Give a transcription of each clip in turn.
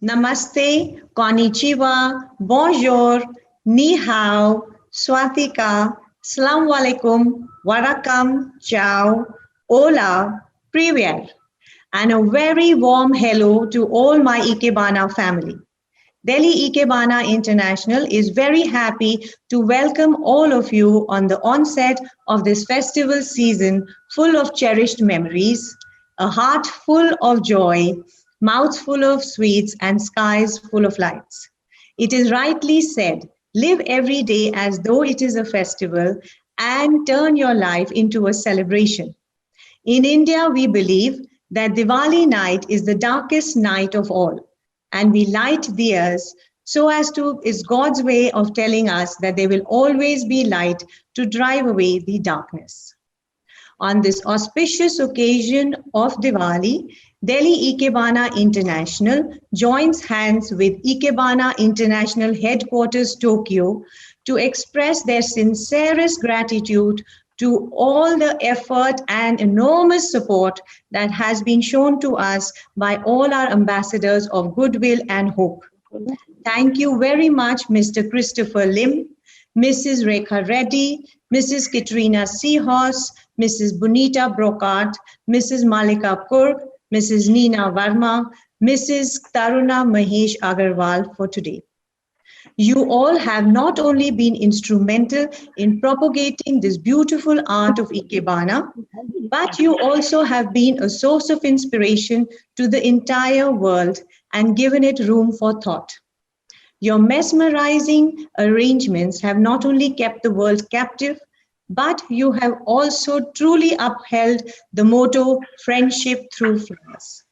Namaste, konnichiwa, bonjour, ni hao, swatika, assalamu alaikum, warakam, ciao, hola, привет, and a very warm hello to all my Ikebana family. Delhi Ikebana International is very happy to welcome all of you on the onset of this festival season full of cherished memories, a heart full of joy, mouths full of sweets, and skies full of lights. It is rightly said, live every day as though it is a festival and turn your life into a celebration. In India, we believe that Diwali night is the darkest night of all, and we light diyas so as to is God's way of telling us that there will always be light to drive away the darkness. On this auspicious occasion of Diwali, Delhi Ikebana International joins hands with Ikebana International Headquarters Tokyo to express their sincerest gratitude to all the effort and enormous support that has been shown to us by all our ambassadors of goodwill and hope. Thank you very much, Mr. Christopher Lim, Mrs. Rekha Reddy, Mrs. Katrina Seahorse, Mrs. Bonita Brocart, Mrs. Malika Kurk, Mrs. Nina Varma, Mrs. Taruna Mahesh Agarwal for today. You all have not only been instrumental in propagating this beautiful art of Ikebana, but you also have been a source of inspiration to the entire world and given it room for thought. Your mesmerizing arrangements have not only kept the world captive, but you have also truly upheld the motto, friendship through flowers.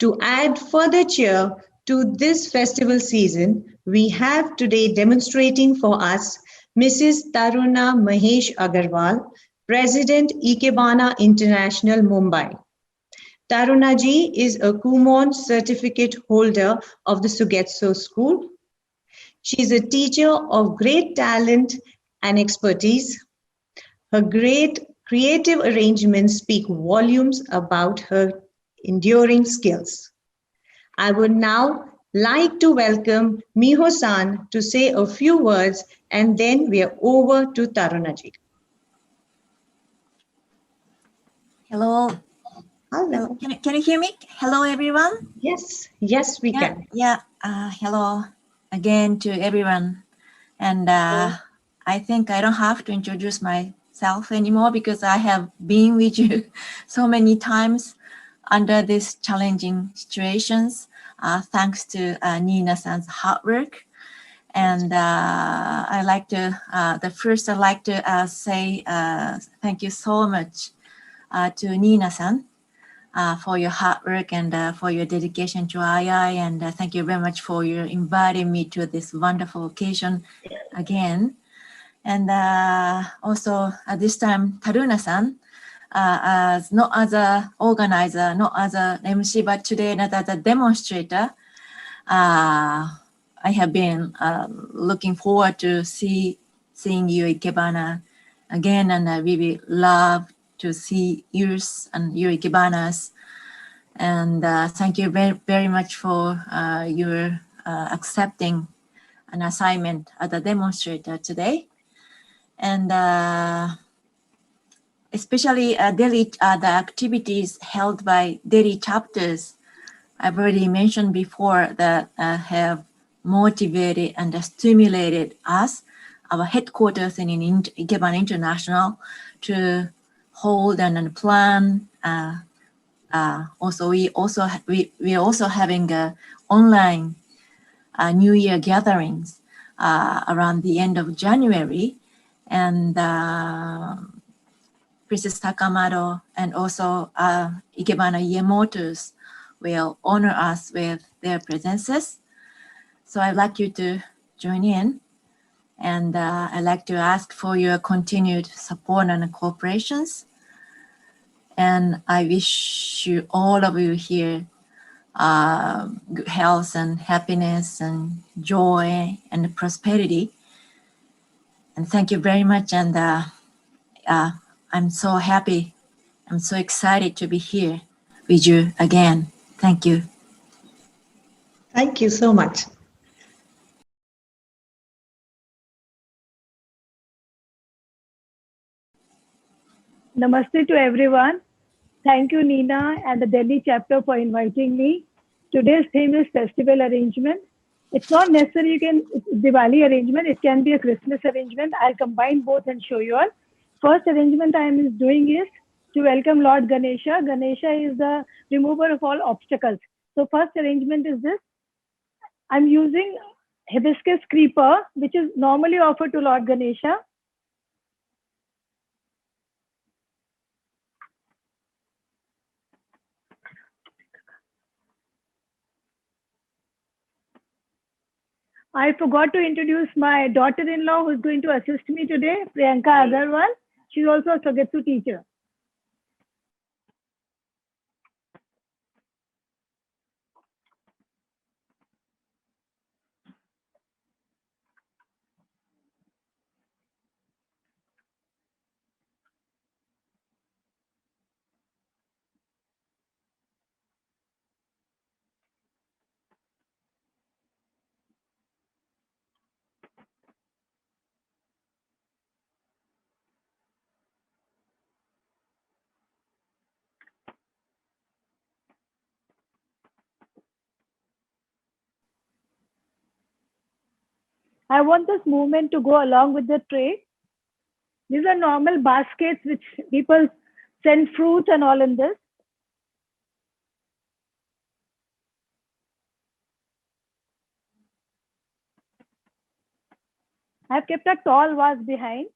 To add further cheer to this festival season, we have today demonstrating for us Mrs. Taruna Mahesh Agarwal, President Ikebana International Mumbai. Taruna ji is a Kumon certificate holder of the Sugetso School. She is a teacher of great talent and expertise. Her great creative arrangements speak volumes about her enduring skills. I would now like to welcome Miho-san to say a few words, and then we are over to Tarunaji. Hello. Hello. Can you hear me? Hello, everyone. Yes, we can. Yeah. Hello again to everyone. And I think I don't have to introduce myself anymore because I have been with you so many times under these challenging situations, thanks to Nina-san's hard work. And I'd like to say thank you so much to Nina-san for your hard work and for your dedication to II. And thank you very much for your inviting me to this wonderful occasion again. And also at this time, Taruna-san, as not as an organizer, not as an MC, but today not as a demonstrator. I have been looking forward to seeing you Ikebana again, and I really love to see yours and your Ikebanas. And thank you very, very much for your accepting an assignment as a demonstrator today. And especially Delhi, the activities held by Delhi chapters, I've already mentioned before that have motivated and stimulated us, our headquarters in Ikebana International, to hold and plan. Also, we are also having online New Year gatherings around the end of January, and Princess Takamado and also Ikebana Iemotos will honor us with their presences. So I'd like you to join in, and I'd like to ask for your continued support and cooperations. And I wish you, all of you here, good health and happiness and joy and prosperity. And thank you very much. And I'm so happy. I'm so excited to be here with you again. Thank you. Thank you so much. Namaste to everyone. Thank you, Nina and the Delhi chapter for inviting me. Today's theme is festival arrangement. It's not necessary it's Diwali arrangement. It can be a Christmas arrangement. I'll combine both and show you all. First arrangement I am doing is to welcome Lord Ganesha. Ganesha is the remover of all obstacles. So first arrangement is this. I'm using hibiscus creeper, which is normally offered to Lord Ganesha. I forgot to introduce my daughter-in-law who is going to assist me today, Priyanka Agarwal. She's also a Sagetsu teacher. I want this movement to go along with the tray. These are normal baskets which people send fruit and all in this. I've kept a tall vase behind.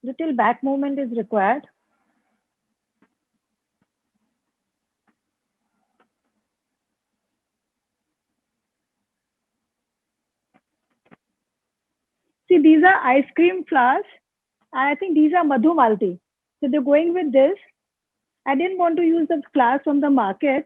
Little back movement is required. See, these are ice cream flowers. I think these are Madhu Malti. So they're going with this. I didn't want to use the flowers from the market.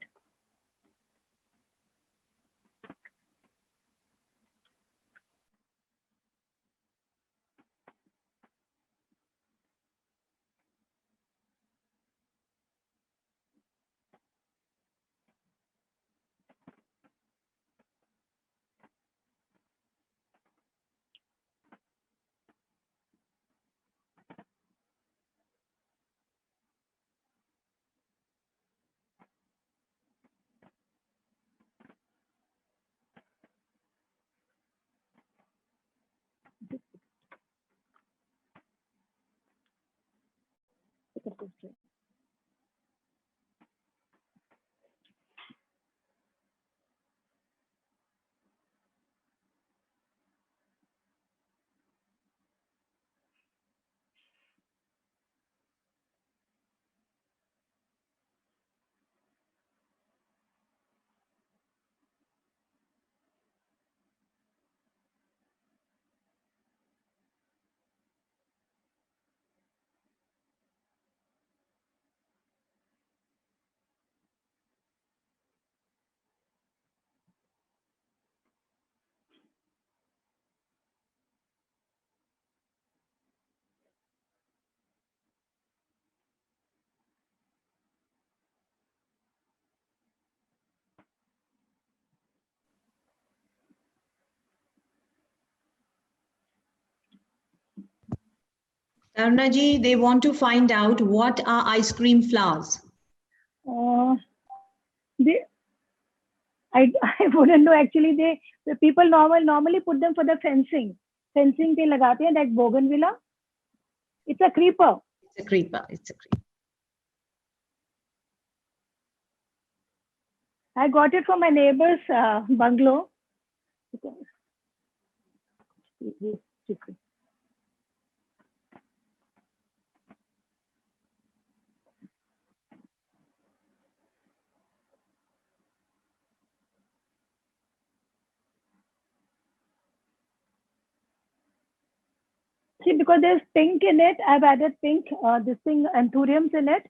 Tarunaji, they want to find out what are ice cream flowers. I wouldn't know actually. The people normally put them for the fencing. Fencing they lagate hain like bougainvillea. It's a creeper. It's a creeper. It's a creeper. I got it from my neighbor's bungalow. See, because there's pink in it, I've added pink, this thing, anthuriums in it.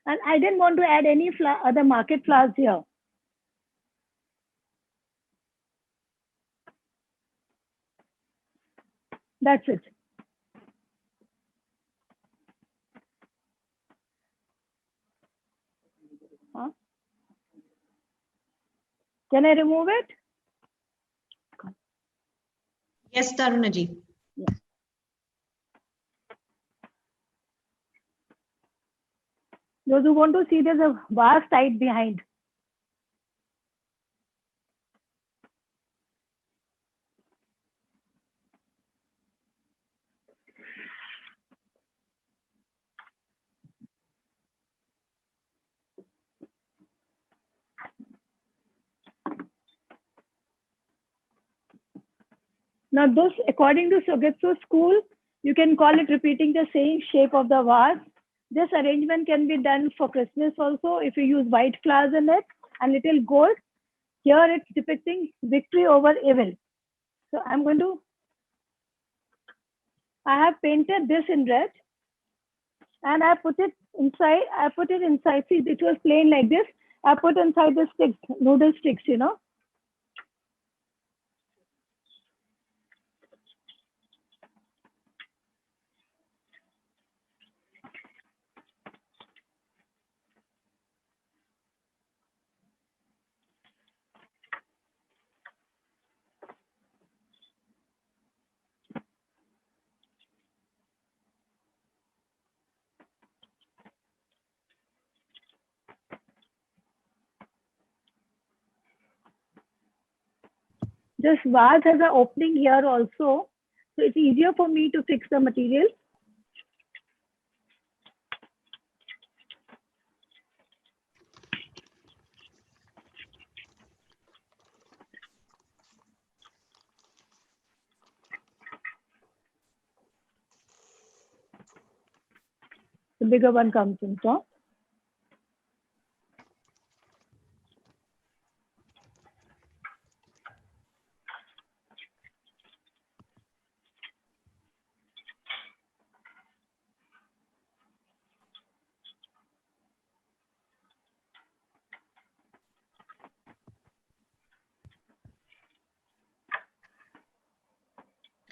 And I didn't want to add any other market flowers here. That's it. Huh? Can I remove it? Yes, Tarunaji. Those who want to see, there's a vase tied behind. Now this, according to Sogetsu school, you can call it repeating the same shape of the vase. This arrangement can be done for Christmas also if you use white flowers in it and little gold. Here it's depicting victory over evil. So I'm going to, I have painted this in red and I put it inside, see it was plain like this. I put inside the sticks, noodle sticks, you know. This vase has an opening here also. So it's easier for me to fix the material. The bigger one comes in top.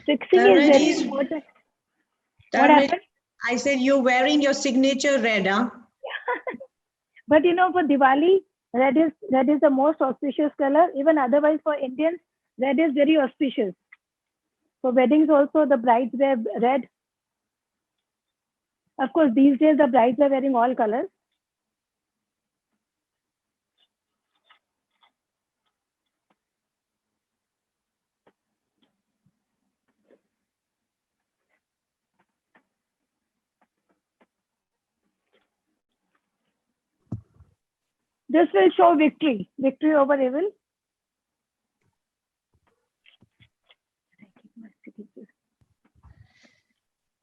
Fixing is very important. What happened? I said you're wearing your signature red, huh? But you know, for Diwali, red is the most auspicious color. Even otherwise, for Indians, red is very auspicious. For weddings, also the brides wear red. Of course, these days the brides are wearing all colors. This will show victory over evil.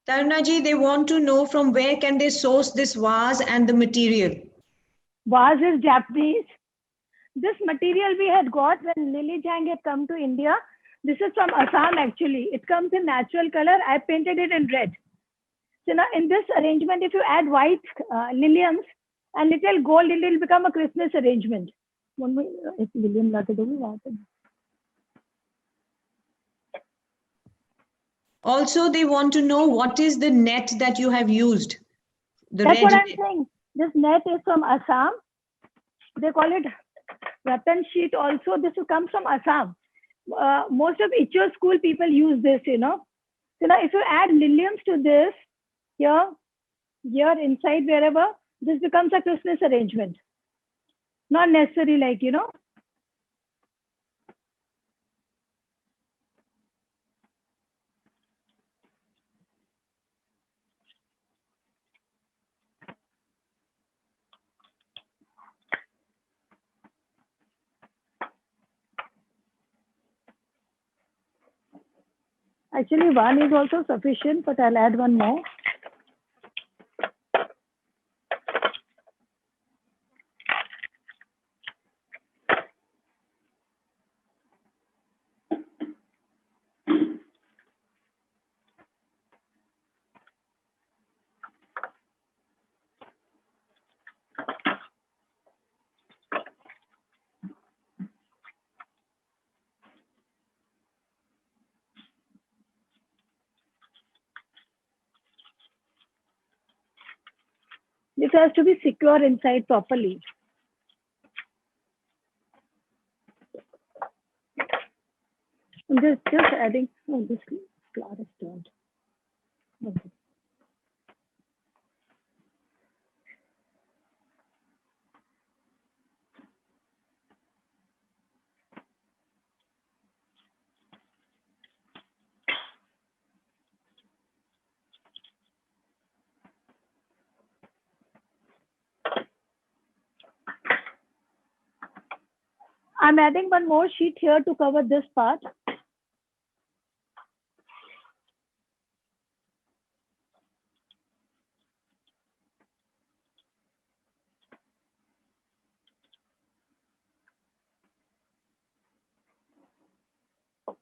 Tarunaji, they want to know from where can they source this vase and the material. Vase is Japanese. This material we had got when Lily Jang had come to India. This is from Assam actually. It comes in natural color. I painted it in red. So now in this arrangement, if you add white liliums and little gold, it will become a Christmas arrangement. Also, they want to know what is the net that you have used. That's what I'm saying. This net is from Assam. They call it Ratan sheet also. This comes from Assam. Most of Ichur school people use this, you know. So now if you add liliums to this, here, inside, wherever, this becomes a Christmas arrangement. Not necessary like, you know. Actually, one is also sufficient, but I'll add one more. also has to be secure inside properly. I'm just adding, oh, this flower is turned. Okay. I'm adding one more sheet here to cover this part.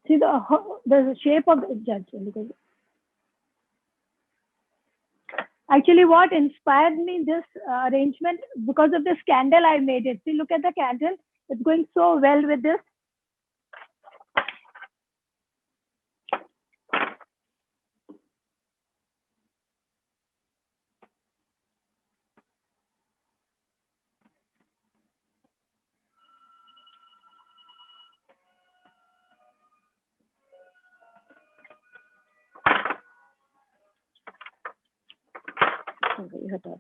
See the shape of the judge. Actually, what inspired me this arrangement, because of this candle I made it. See, look at the candle. It's going so well with this. Okay, you have that.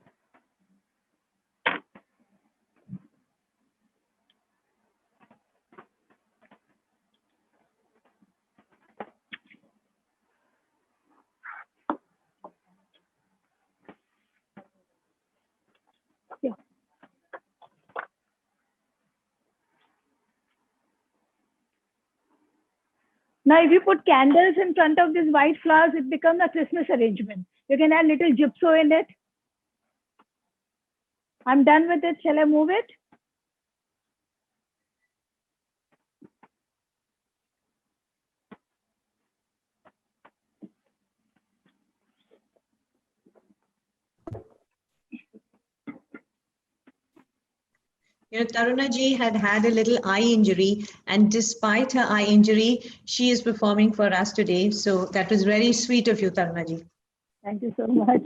Yeah. Now, if you put candles in front of these white flowers, it becomes a Christmas arrangement. You can add little gypso in it. I'm done with it. Shall I move it? You know, Taruna ji had a little eye injury, and despite her eye injury, she is performing for us today. So that was very sweet of you, Taruna ji. Thank you so much.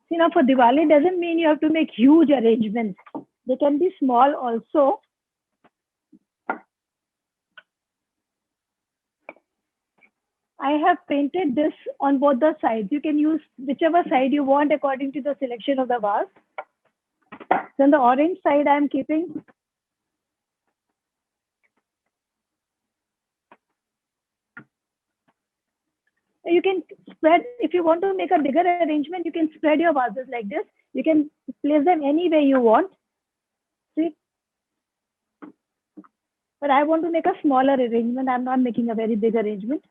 See, now for Diwali doesn't mean you have to make huge arrangements. They can be small also. I have painted this on both the sides. You can use whichever side you want according to the selection of the vase. So on the orange side, I'm keeping you can spread, if you want to make a bigger arrangement, you can spread your vases like this. You can place them any way you want. See? But I want to make a smaller arrangement. I'm not making a very big arrangement.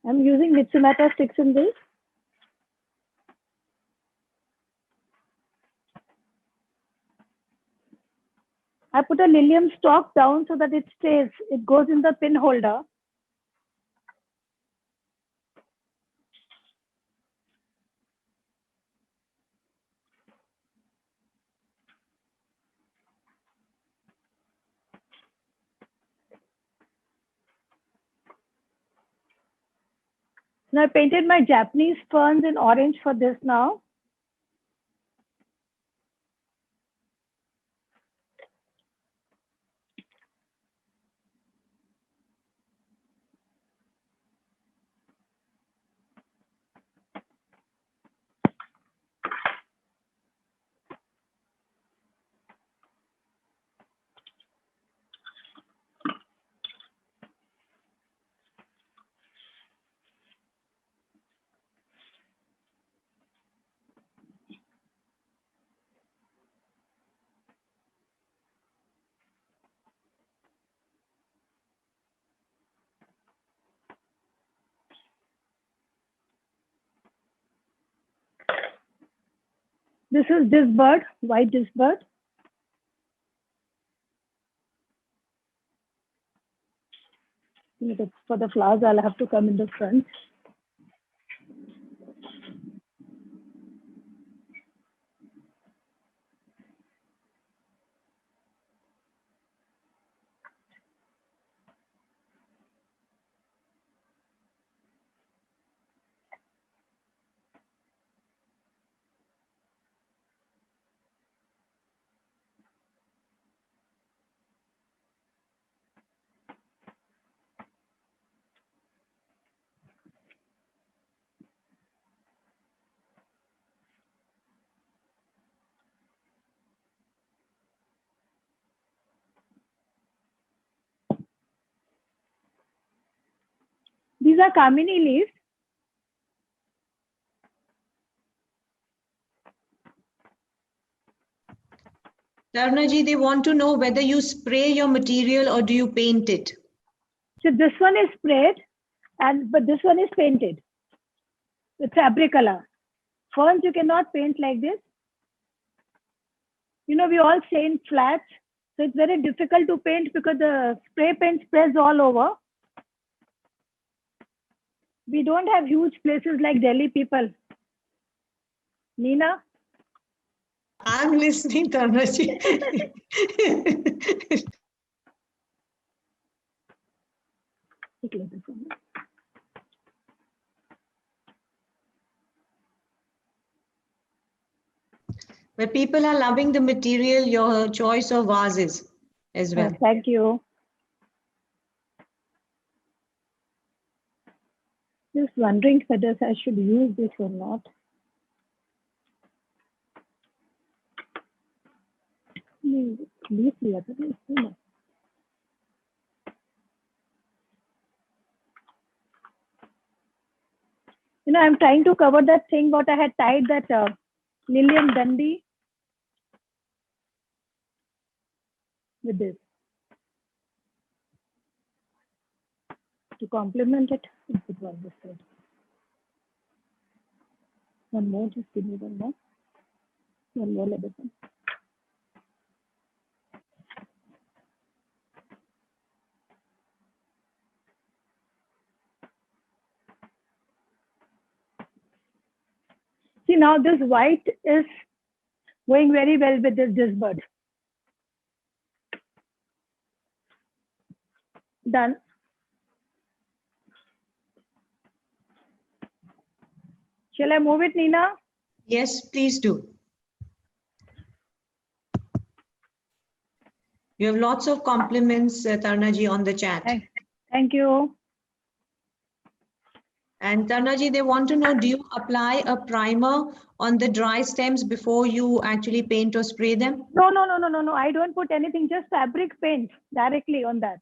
I'm using Mitsumata sticks in this. I put a lilium stalk down so that it stays. It goes in the pin holder. Now I painted my Japanese ferns in orange for this now. This is this bird, white this bird. For the flowers, I'll have to come in the front. These are Kamini leaves. Tarnaji, they want to know whether you spray your material or do you paint it? So this one is sprayed, but this one is painted with fabric color. Ferns you cannot paint like this. You know, we all stay in flats, so it's very difficult to paint because the spray paint spreads all over. We don't have huge places like Delhi people. Nina? I'm listening, Tarnaji. But people are loving the material, your choice of vases as well. Thank you. Just wondering whether I should use this or not. Leave the other way. You know, I'm trying to cover that thing what I had tied, that Lilium Dundee with this. To complement it, I'll put one this side. One more, just give me one more. One more like this one. See, now this white is going very well with this bird. Done. Shall I move it, Nina? Yes, please do. You have lots of compliments, Tarnaji, on the chat. Thank you. And Tarnaji, they want to know, do you apply a primer on the dry stems before you actually paint or spray them? No. I don't put anything, just fabric paint directly on that.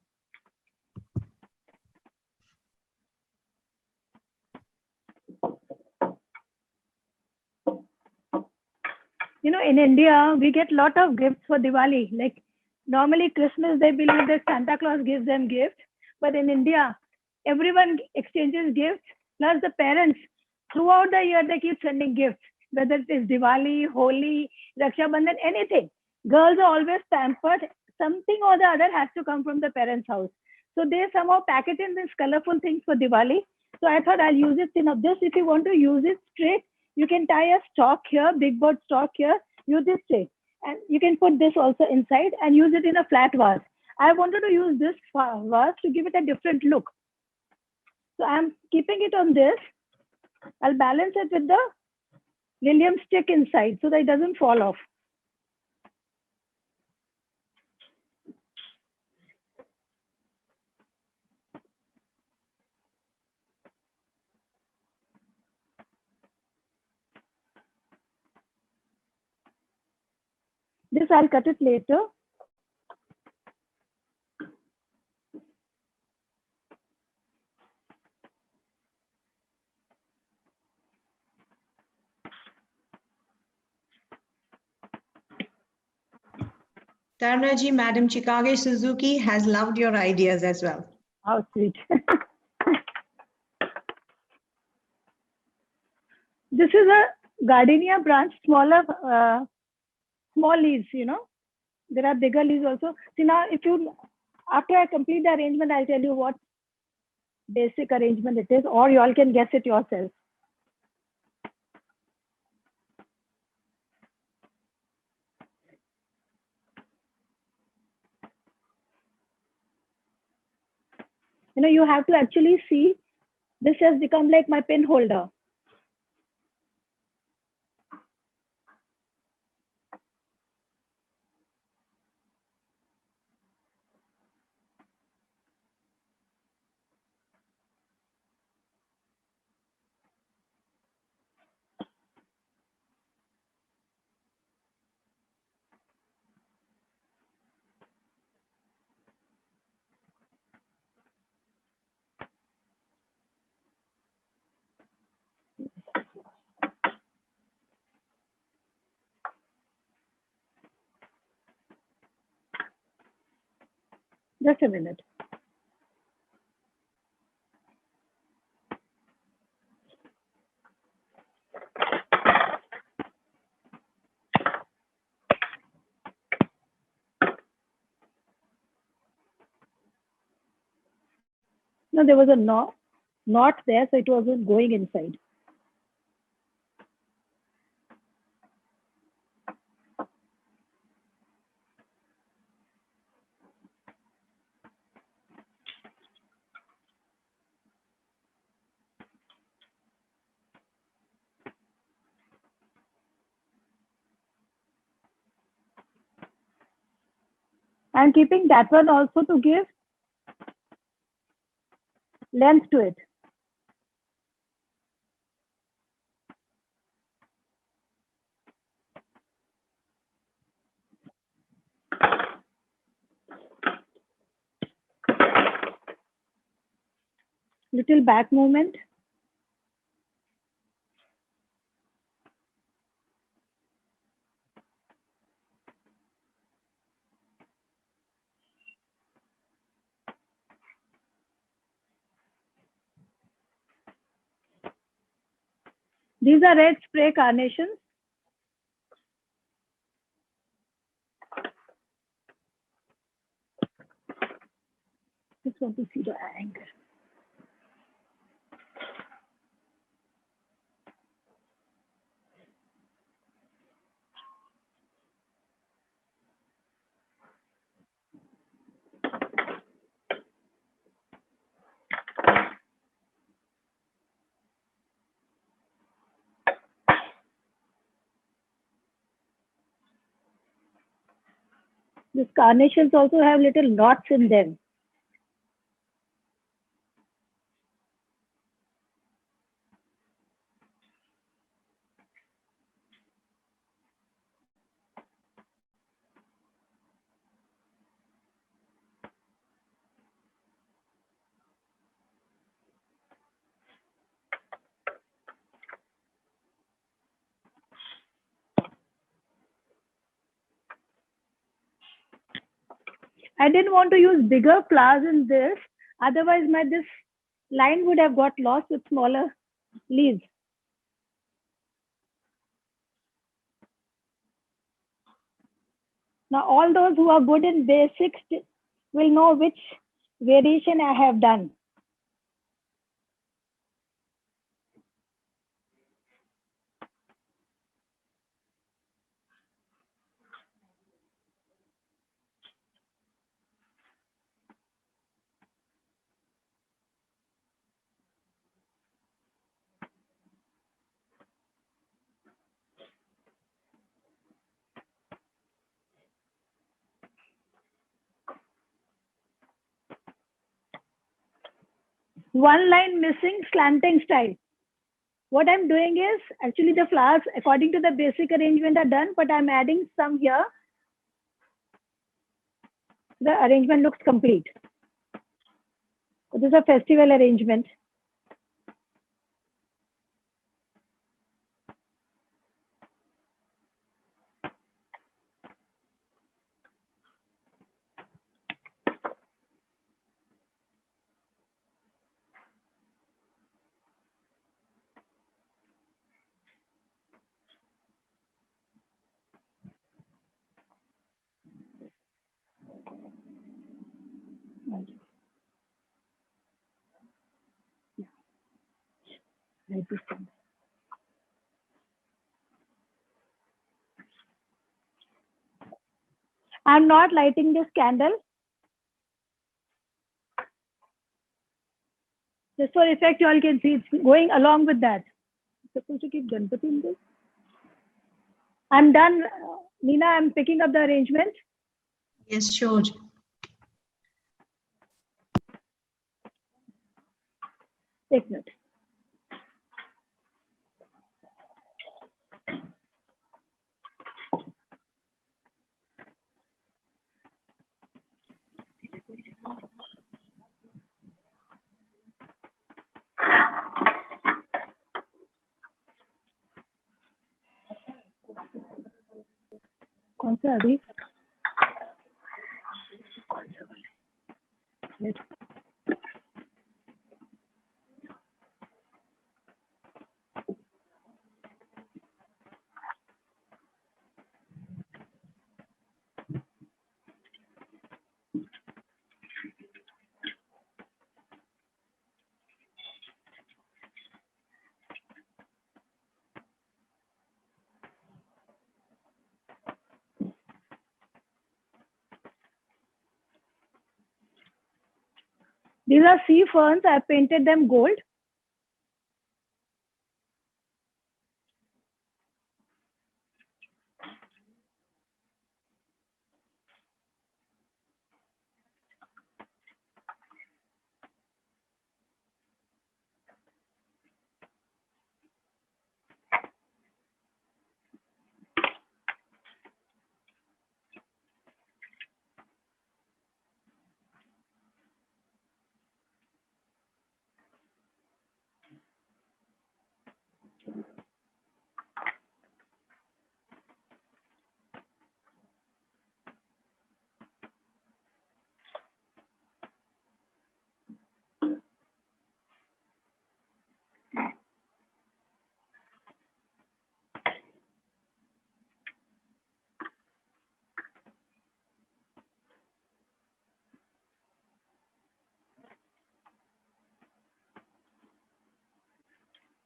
You know, in India, we get a lot of gifts for Diwali. Like normally Christmas, they believe that Santa Claus gives them gifts. But in India, everyone exchanges gifts. Plus the parents, throughout the year, they keep sending gifts. Whether it is Diwali, Holi, Raksha Bandhan, anything. Girls are always pampered. Something or the other has to come from the parents' house. So they somehow pack it in these colorful things for Diwali. So I thought I'll use it in this. If you want to use it straight, you can tie a stalk here, big bird stalk here, use this straight. And you can put this also inside and use it in a flat vase. I wanted to use this vase to give it a different look. So I'm keeping it on this. I'll balance it with the Lilium stick inside so that it doesn't fall off. This I'll cut it later. Tarnaji, Madam Chikage Suzuki has loved your ideas as well. How sweet. This is a gardenia branch, smaller, small leaves, you know. There are bigger leaves also. See now, after I complete the arrangement, I'll tell you what basic arrangement it is, or you all can guess it yourself. You know, you have to actually see, this has become like my pin holder. Just a minute. No, there was a knot there, so it wasn't going inside. I'm keeping that one also to give length to it. Little back movement. These are red spray carnations. Just want to see the angle. These carnations also have little knots in them. I didn't want to use bigger flowers in this. Otherwise, this line would have got lost with smaller leaves. Now, all those who are good in basics will know which variation I have done. One line missing, slanting style. What I'm doing is, actually the flowers according to the basic arrangement are done, but I'm adding some here. The arrangement looks complete. So this is a festival arrangement. I'm not lighting this candle. Just for effect, you all can see it's going along with that. Supposed to keep Ganpati in this. I'm done. Nina, I'm picking up the arrangement. Yes, sure. Take note. कौन सा अभी These are sea ferns. I painted them gold.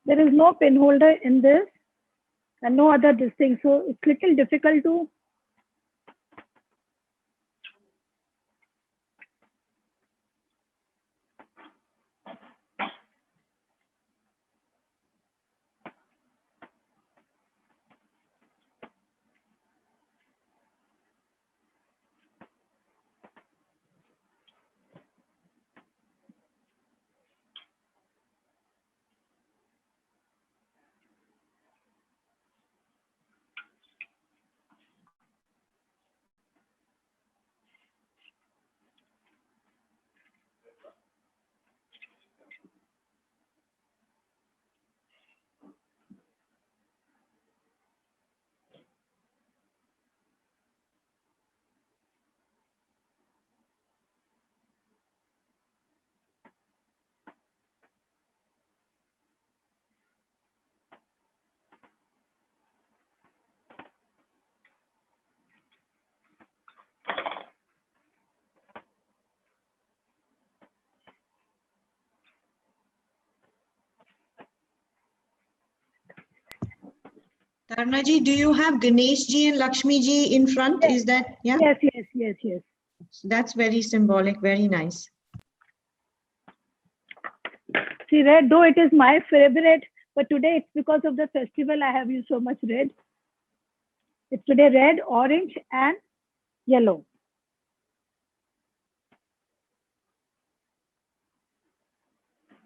There is no pen holder in this and no other this thing. So it's little difficult to Tarna ji, do you have Ganesh ji and Lakshmi ji in front? Yes. Is that, yeah? Yes. That's very symbolic, very nice. See, red, though it is my favorite, but today it's because of the festival I have used so much red. It's today red, orange, and yellow.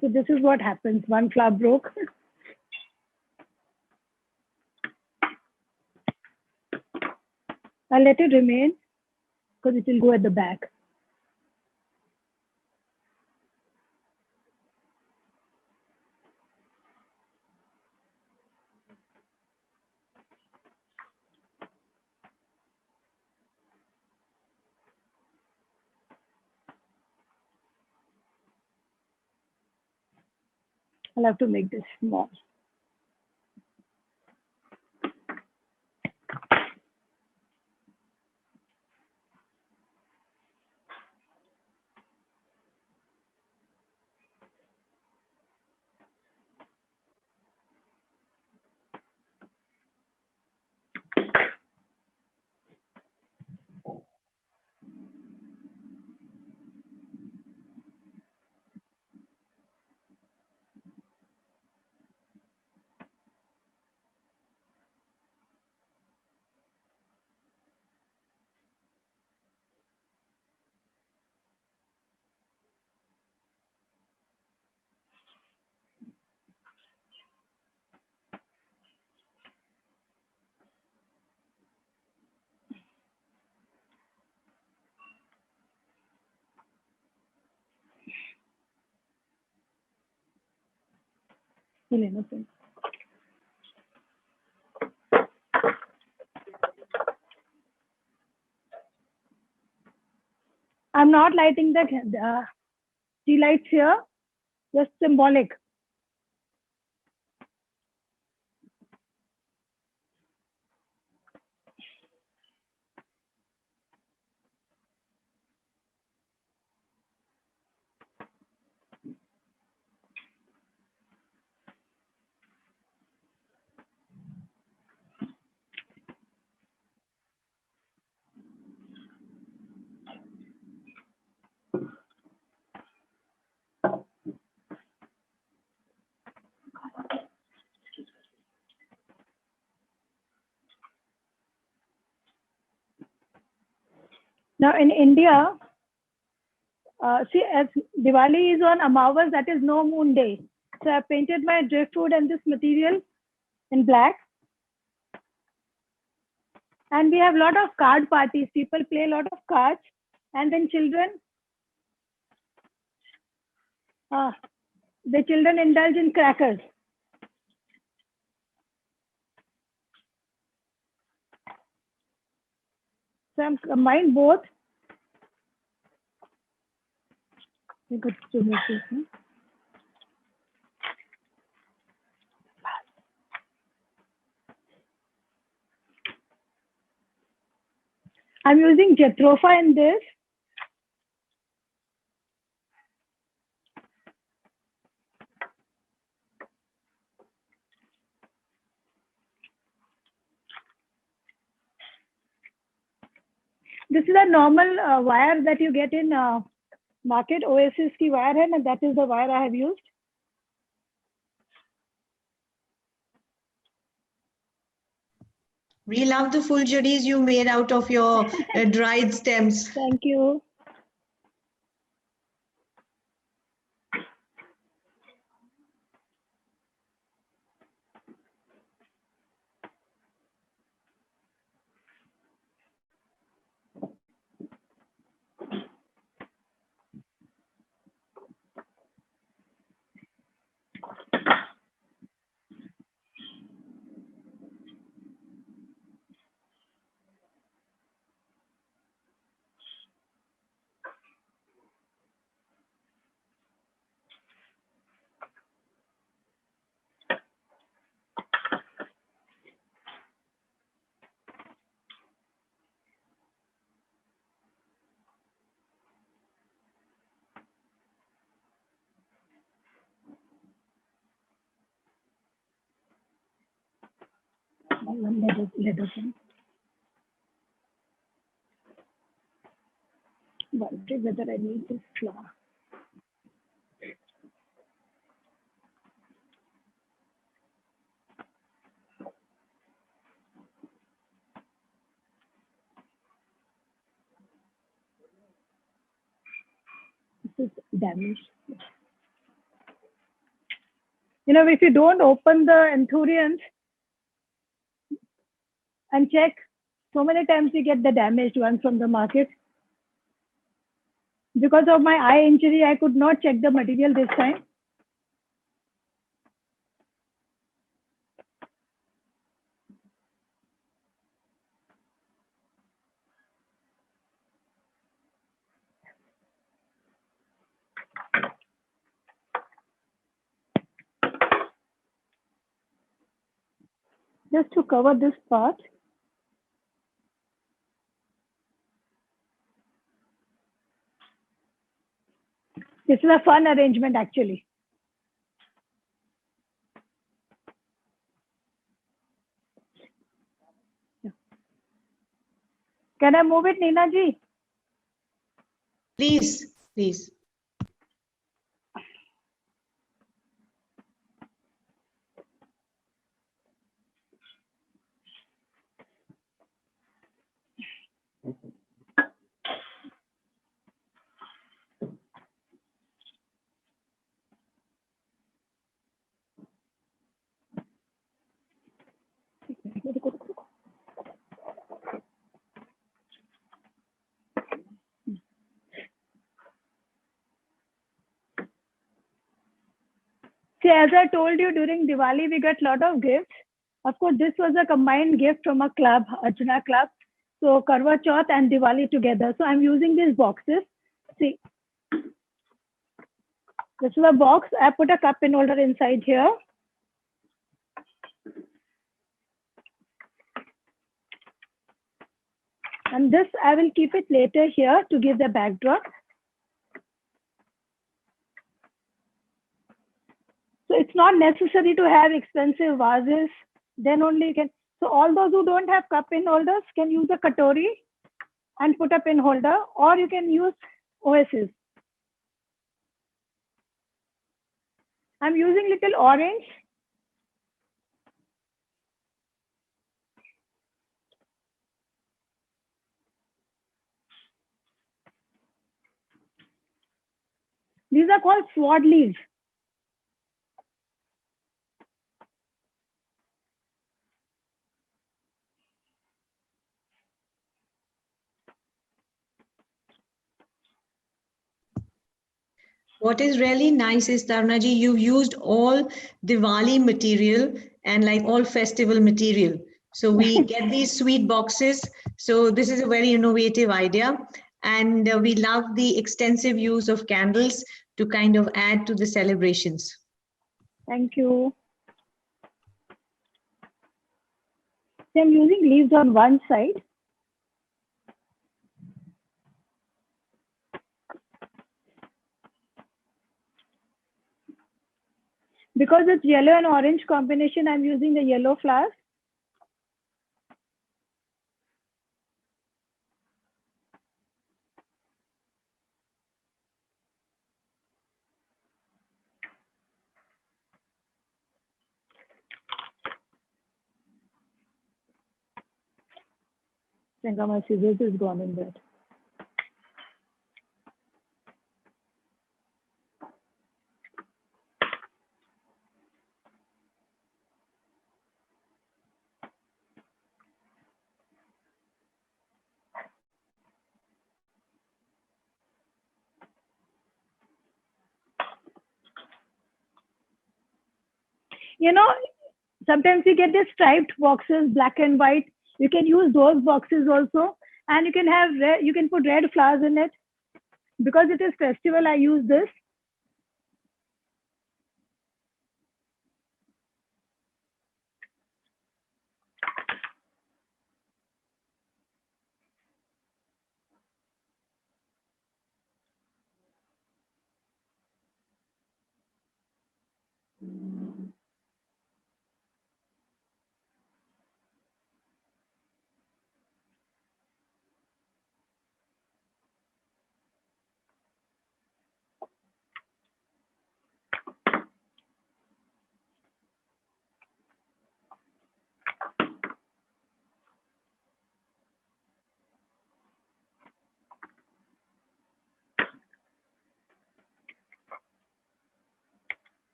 So this is what happens. One flower broke. I'll let it remain because it will go at the back. I'll have to make this small. I'm not lighting the tea lights here, just symbolic. Now in India, see, as Diwali is on Amavas, that is no moon day. So I painted my driftwood and this material in black. And we have a lot of card parties. People play a lot of cards. And then the children indulge in crackers. So I'm combined both. We got to make this, huh? I'm using Jatropha in this. This is a normal wire that you get in market. Oasis ki wire hai, and that is the wire I have used. We love the fulguries you made out of your dried stems. Thank you. Leather pen. Wondering whether I need this flower. This is damaged. You know, if you don't open the Anthurians and check, so many times you get the damaged ones from the market. Because of my eye injury, I could not check the material this time. Just to cover this part. This is a fun arrangement actually. Can I move it, Neena ji? Please, please. See, as I told you, during Diwali, we got a lot of gifts. Of course, this was a combined gift from a club, Arjuna Club. So Karwa Chauth and Diwali together. So I'm using these boxes. See, this is a box. I put a cup and holder inside here. And this, I will keep it later here to give the backdrop. So it's not necessary to have expensive vases. Then only you can. So all those who don't have cup pin holders can use a katori and put a pin holder, or you can use Oasis. I'm using little orange. These are called sword leaves. What is really nice is, Taruna ji, you've used all Diwali material and like all festival material. So we get these sweet boxes. So this is a very innovative idea. And we love the extensive use of candles to kind of add to the celebrations. Thank you. So I'm using leaves on one side. Because it's yellow and orange combination, I'm using the yellow flowers. I think my scissors is gone in that. You know, sometimes you get these striped boxes, black and white. You can use those boxes also, and you can have red, you can put red flowers in it. Because it is festival, I use this.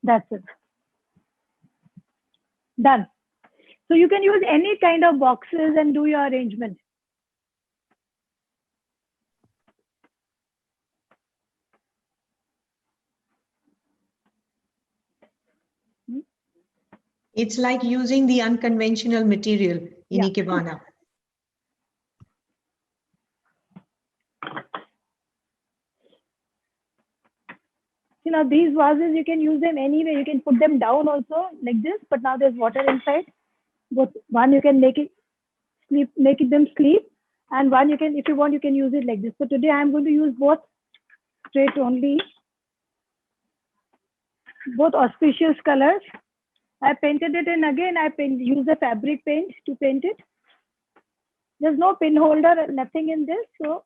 That's it. Done. So you can use any kind of boxes and do your arrangement. It's like using the unconventional material in Yeah. Ikebana. You know, these vases, you can use them anyway. You can put them down also like this, but now there's water inside. But one, you can make it sleep, make it them sleep. And one, you can, if you want, you can use it like this. So today I'm going to use both straight only, both auspicious colors. I painted it, and again I use the fabric paint to paint it. There's no pin holder, nothing in this. So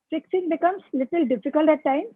fixing becomes little difficult at times.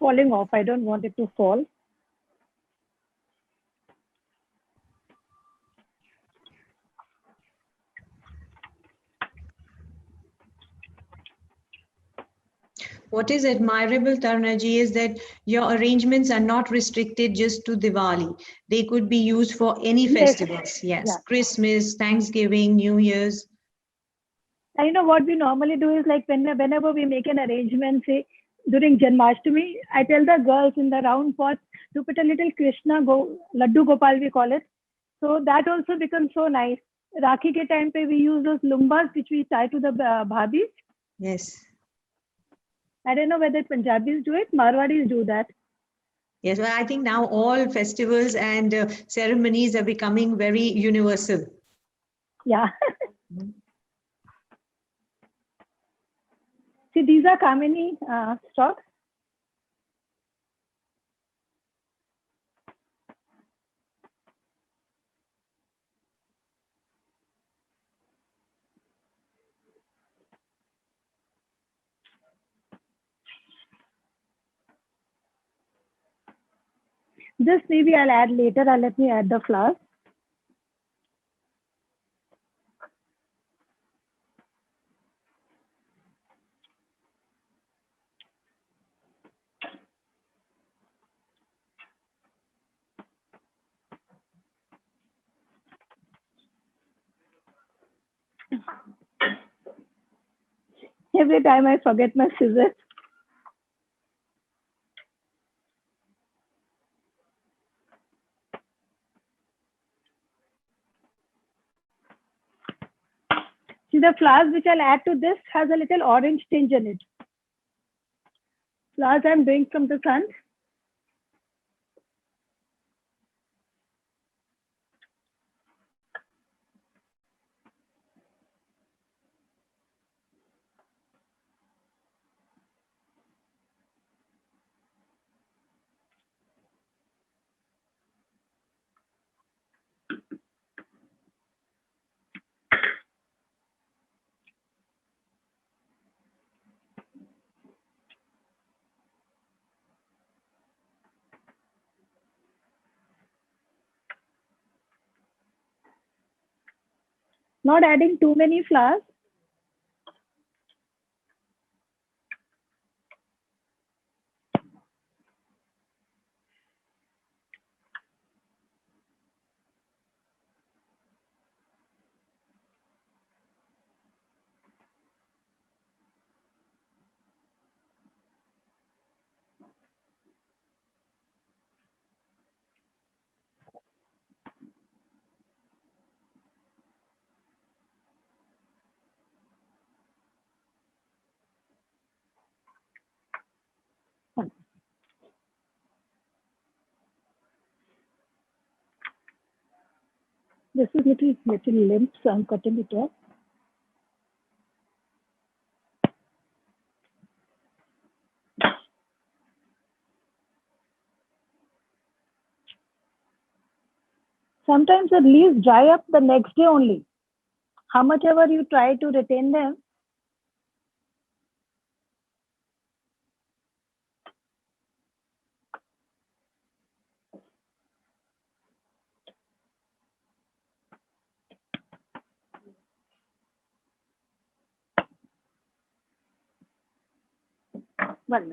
Falling off. I don't want it to fall. What is admirable, Taruna ji, is that your arrangements are not restricted just to Diwali. They could be used for any Yes. festivals. Yes, Yeah. Christmas, Thanksgiving, New Year's. I know what we normally do is like whenever we make an arrangement, say during Janmashtami, I tell the girls in the round pot to put a little Laddu Gopal, we call it. So that also becomes so nice. Rakhi ke time pe we use those lumbas which we tie to the bhabis. Yes. I don't know whether Punjabis do it, Marwadis do that. Yes, well, I think now all festivals and ceremonies are becoming very universal. Yeah. See, these are Kamini stocks. This maybe I'll add later. Let me add the flowers. Every time I forget my scissors. See, the flowers which I'll add to this has a little orange tinge in it. Flowers I'm doing from the sun. Not adding too many flowers. This is little limp, so I'm cutting it off. Sometimes the leaves dry up the next day only. How much ever you try to retain them, well,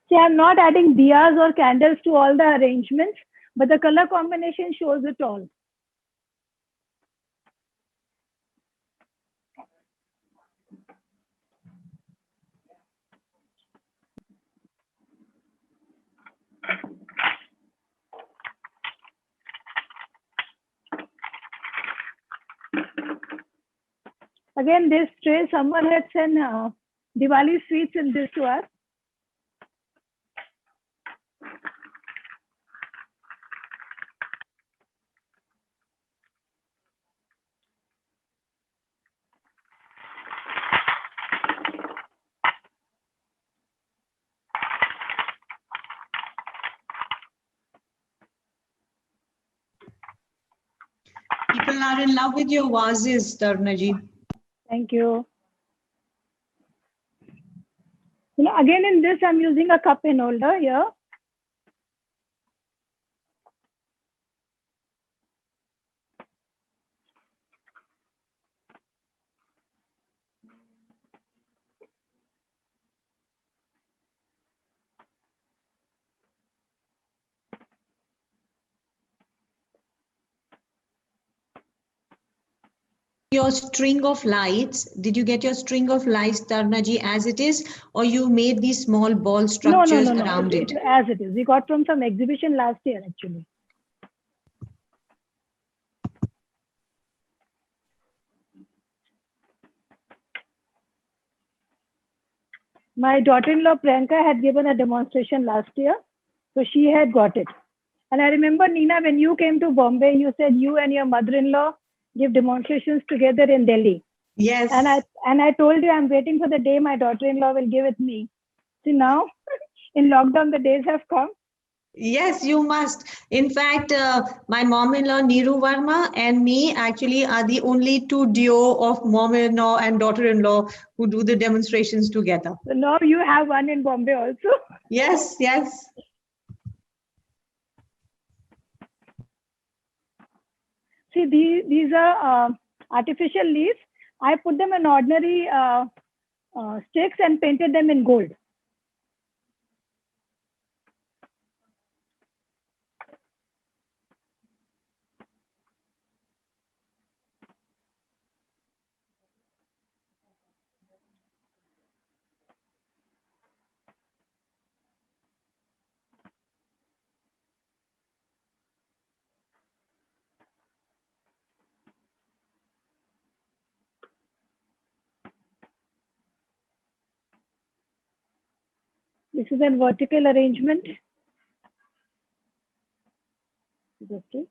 see, I'm not adding diyas or candles to all the arrangements, but the color combination shows it all. Again, this tray, someone had sent Diwali sweets in this to us. people are in love with your vases, Tarnaji. Thank you. You know, again in this, I'm using a cup and holder here. Your string of lights, did you get your string of lights, Tarnaji, as it is, or you made these small ball structures No. around it? As it is. We got from some exhibition last year, actually. My daughter-in-law Priyanka had given a demonstration last year, so she had got it. And I remember, Nina, when you came to Bombay, you said you and your mother-in-law give demonstrations together in Delhi. Yes. And I told you I'm waiting for the day my daughter-in-law will give it me. See, now in lockdown, the days have come. Yes, you must. In fact, my mom-in-law Neeru Verma and me actually are the only two duo of mom-in-law and daughter-in-law who do the demonstrations together. So now you have one in Bombay also. Yes, yes. See, these are artificial leaves. I put them in ordinary sticks and painted them in gold. This is a vertical arrangement. Okay.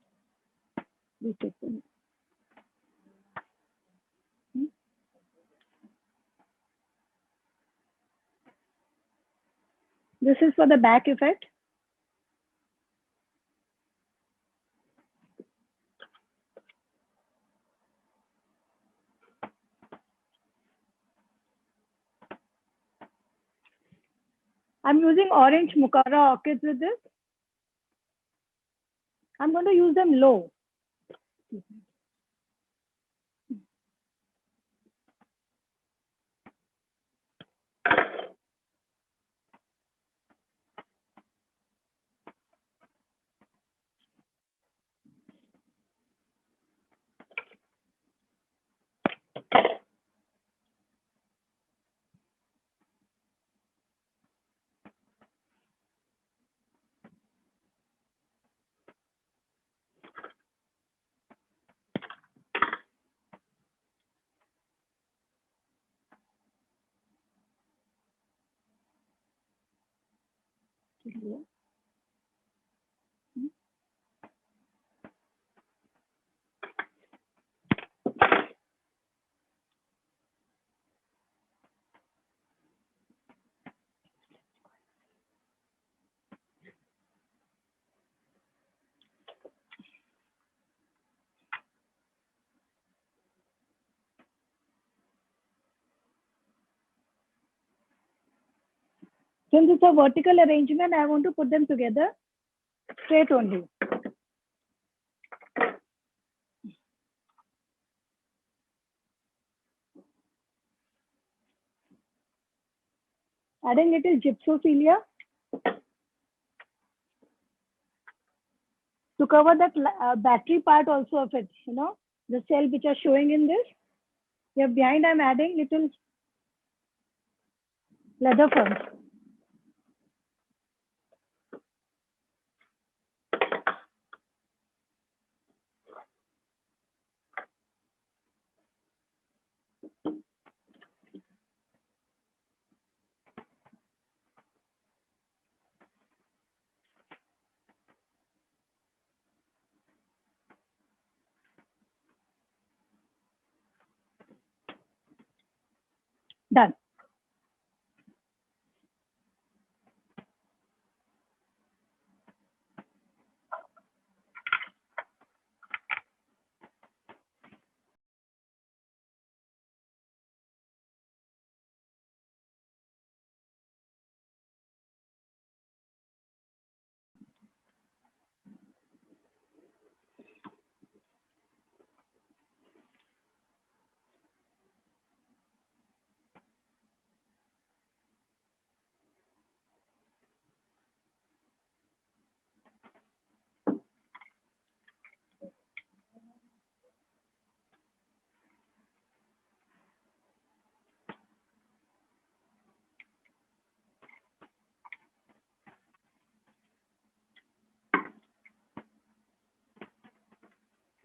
This is for the back effect. I'm using orange Mukara orchids with this. I'm going to use them low. Since it's a vertical arrangement, I want to put them together straight only. Adding little gypsophilia to cover that battery part also of it, you know, the cell which are showing in this. Here behind, I'm adding little leather ferns. Done.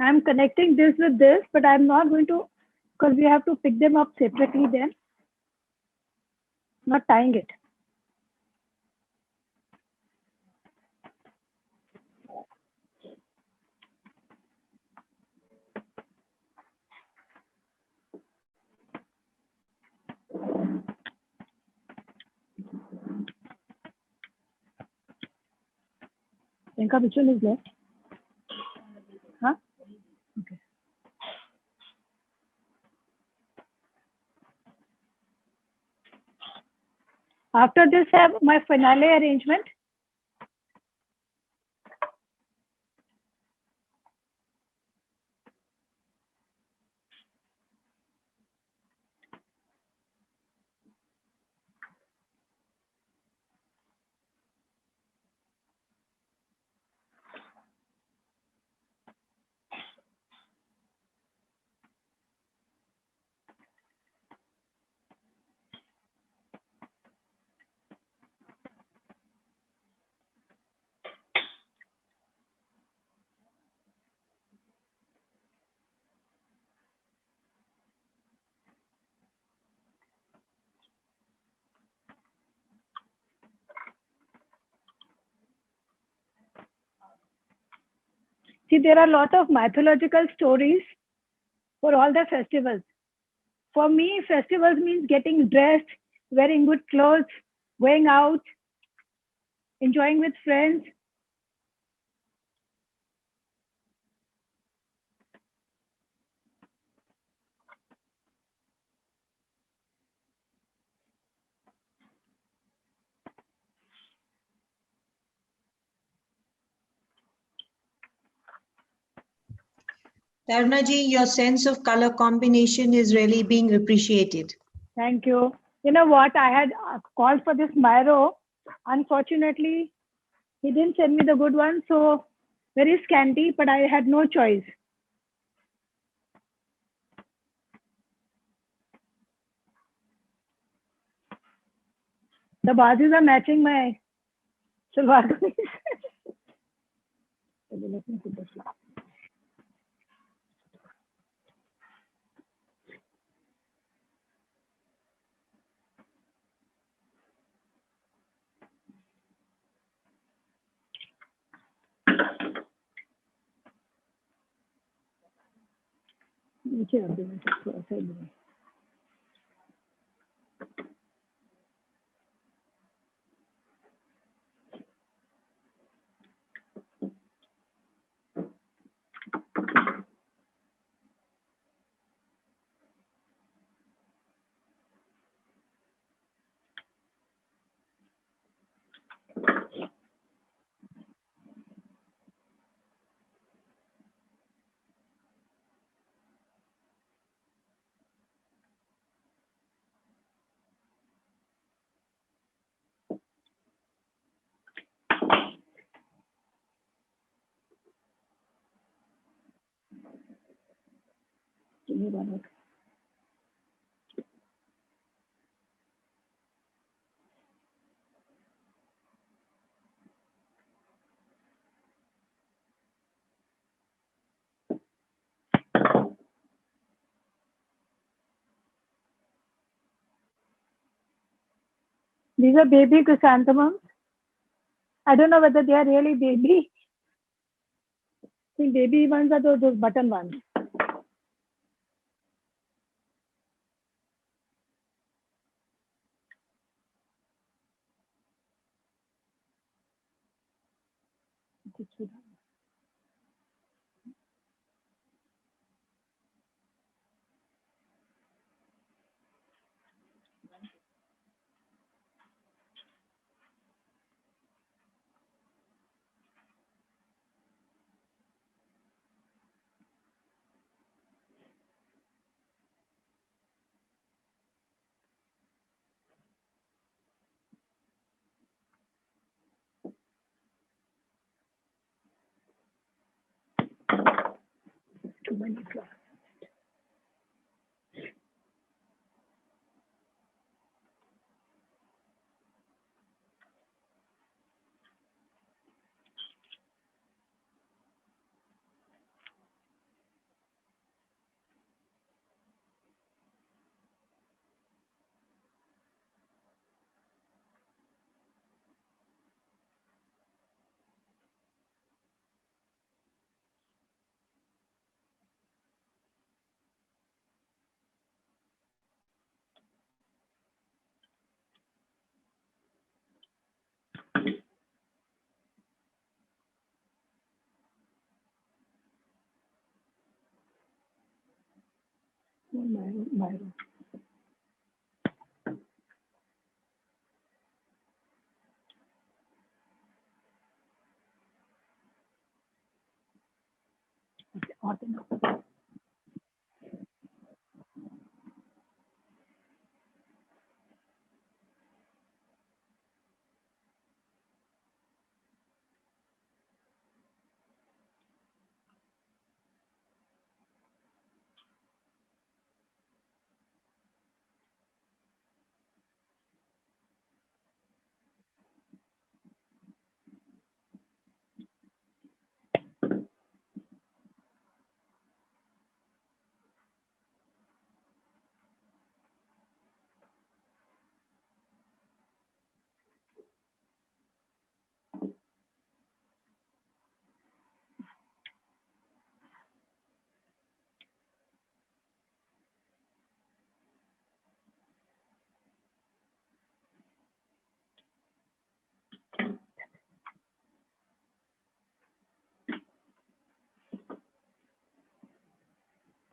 I'm connecting this with this, but I'm not going to, because we have to pick them up separately then. Not tying it. Priyanka, which one is left? Huh? Okay. After this, I have my finale arrangement. See, there are a lot of mythological stories for all the festivals. For me, festivals means getting dressed, wearing good clothes, going out, enjoying with friends. Taruna ji, your sense of color combination is really being appreciated. Thank you. You know what? I had called for this Myro. Unfortunately, he didn't send me the good one, so very scanty, but I had no choice. The bazis are matching my salwar kameez. Let me put this. नीचे रख देना थोड़ा सा इधर। These are baby chrysanthemums. I don't know whether they are really baby. I think baby ones are those button ones. Too many flowers. Myro. Okay, Arden.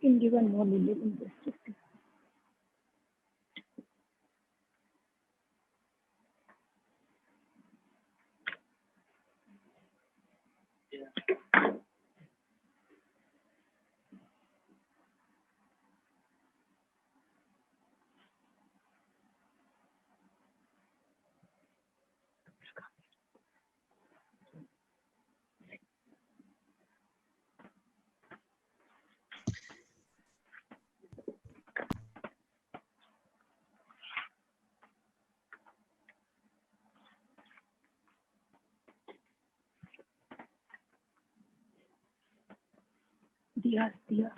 Can give one more Lily in this. दिया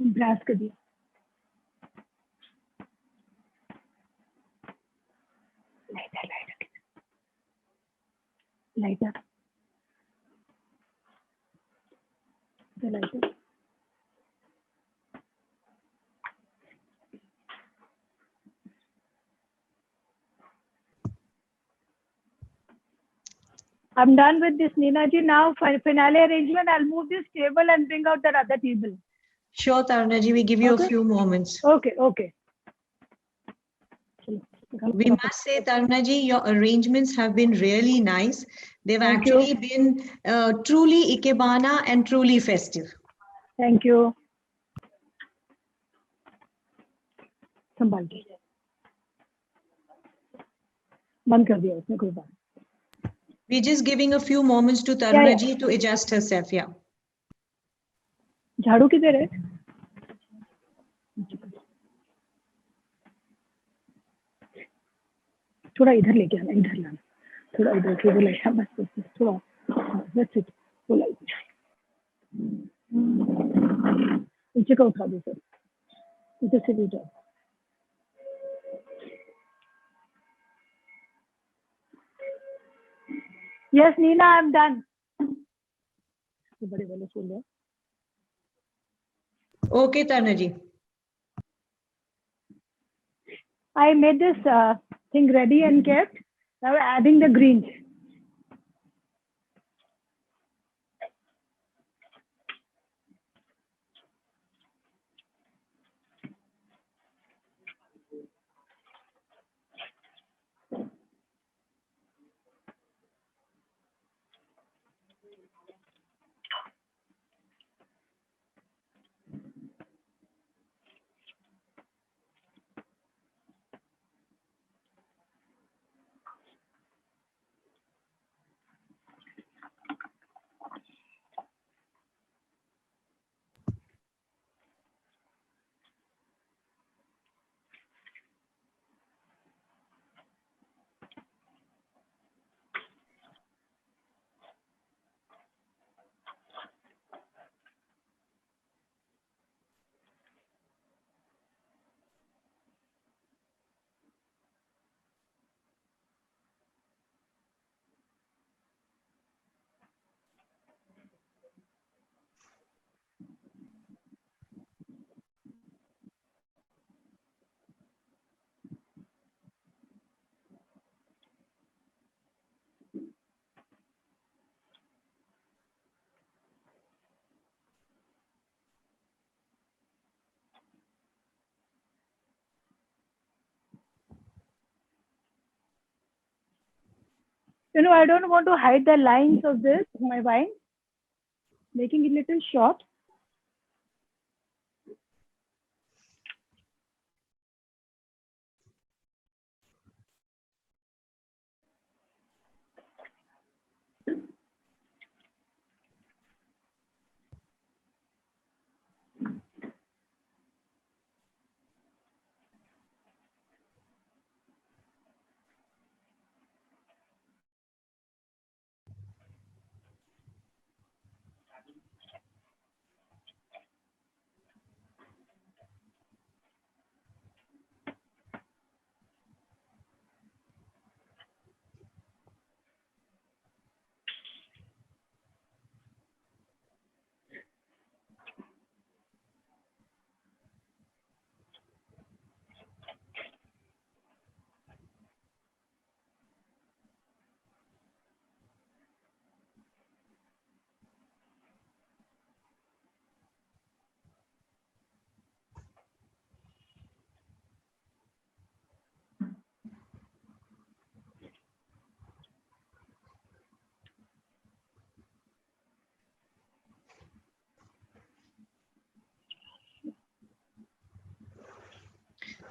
brass का दिया lighter lighter I'm done with this, Neena ji. Now, for finale arrangement, I'll move this table and bring out that other table. Sure, Taruna ji, we give you a few moments. Okay, okay. We must say, Taruna ji, your arrangements have been really nice. They've Thank actually you. been truly Ikebana and truly festive. Thank you. संभाल के बंद कर दिया उसने कोई बात. We're just giving a few moments to Taruna ji to adjust herself. Yeah. झाड़ू किधर है? थोड़ा इधर लेके आना, इधर लाना, थोड़ा इधर के बोला है बस थोड़ा that's it बोला नीचे का उठा दो सर, इधर से भी उठा. Yes, Neena, I'm done. बड़े वाले फूल है. Okay, Taruna ji. I made this thing ready and kept. Now adding the greens. You know, I don't want to hide the lines of this, my wine, making it little short.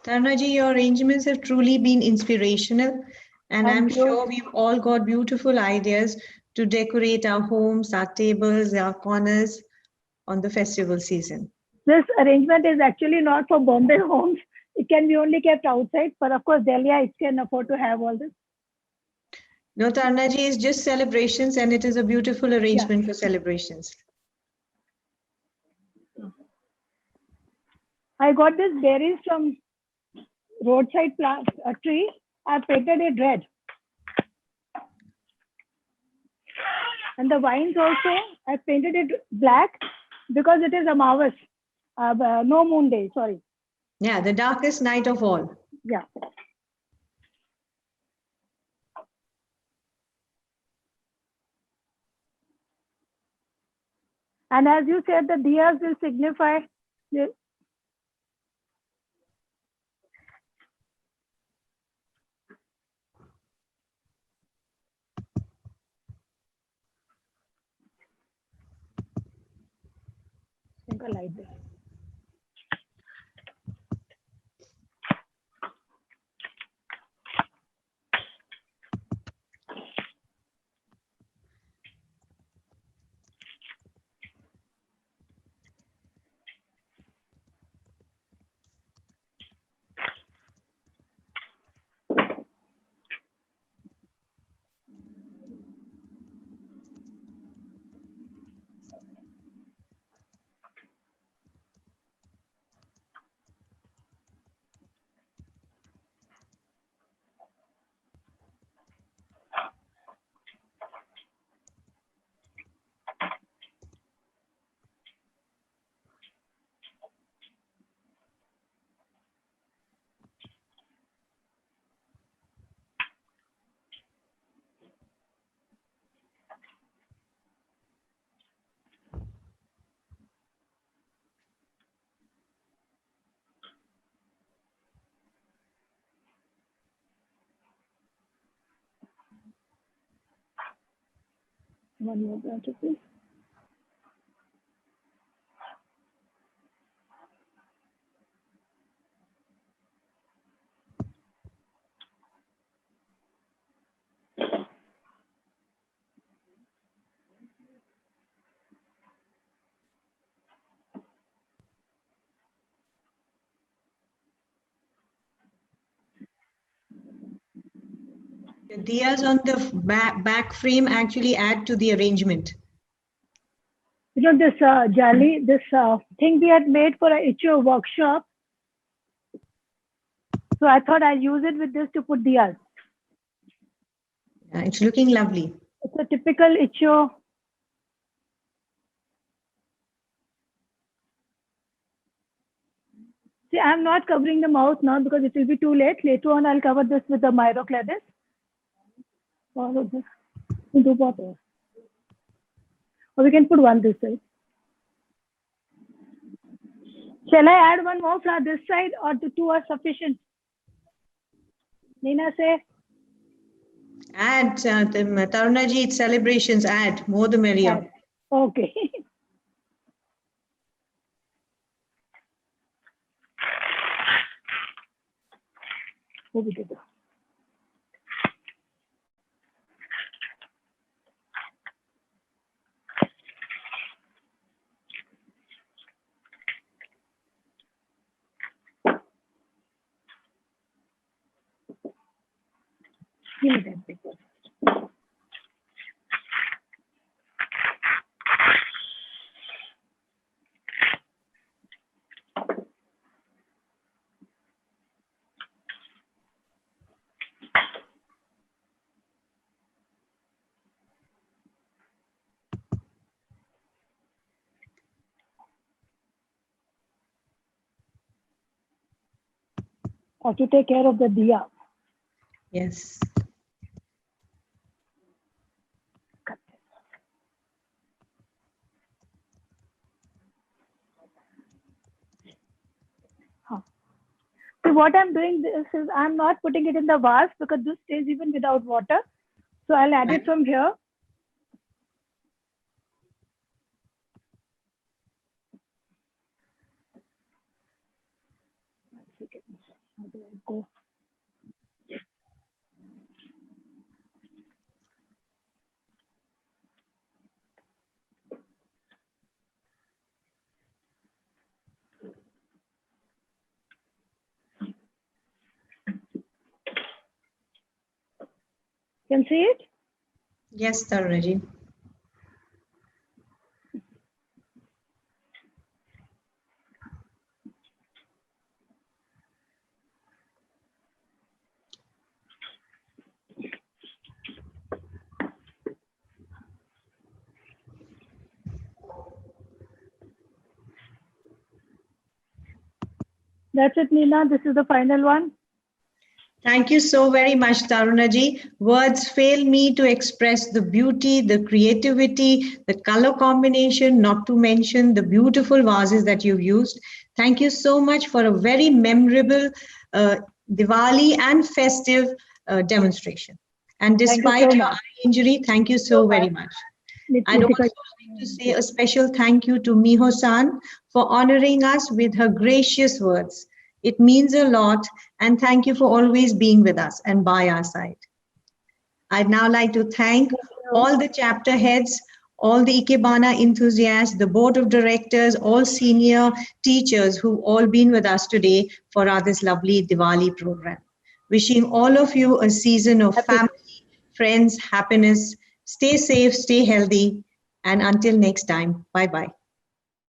Tarnaji, your arrangements have truly been inspirational, and Thank I'm you. sure we've all got beautiful ideas to decorate our homes, our tables, our corners on the festival season. This arrangement is actually not for Bombay homes. It can be only kept outside, but of course, Delhi it can afford to have all this. No, Tarnaji is just celebrations, and it is a beautiful arrangement for celebrations. I got this berries from roadside plant, a tree. I painted it red. And the vines also, I painted it black because it is Amavas, no moon day, sorry. Yeah, the darkest night of all. Yeah. And as you said, the diyas will signify the light there. One more branch, please. The diyas on the back frame actually add to the arrangement. You know, this jali, this thing we had made for a Icho workshop. So I thought I'll use it with this to put diyas. Yeah, it's looking lovely. It's a typical Icho. See, I'm not covering the mouth now because it will be too late. Later on, I'll cover this with the Myrocladis. Or we can put one this side. Shall I add one more flower this side, or the two are sufficient? Nina, say. Add, Tarunaji, it's celebrations, add, more the merrier. Okay. Give me that paper. Or to take care of the diya. Yes. So what I'm doing this is I'm not putting it in the vase because this stays even without water. So I'll add it from here. How do I go? Can see it? Yes, Tarunaji. That's it, Nina. This is the final one. Thank you so very much, Tarunaji. Words fail me to express the beauty, the creativity, the color combination, not to mention the beautiful vases that you've used. Thank you so much for a very memorable Diwali and festive demonstration. And despite so your much. eye injury, thank you so very much. I'd also like to say a special thank you to Miho-san for honoring us with her gracious words. It means a lot, and thank you for always being with us and by our side. I'd now like to thank all the chapter heads, all the Ikebana enthusiasts, the board of directors, all senior teachers who've all been with us today for our this lovely Diwali program. Wishing all of you a season of family, friends, happiness. Stay safe, stay healthy, and until next time, bye-bye.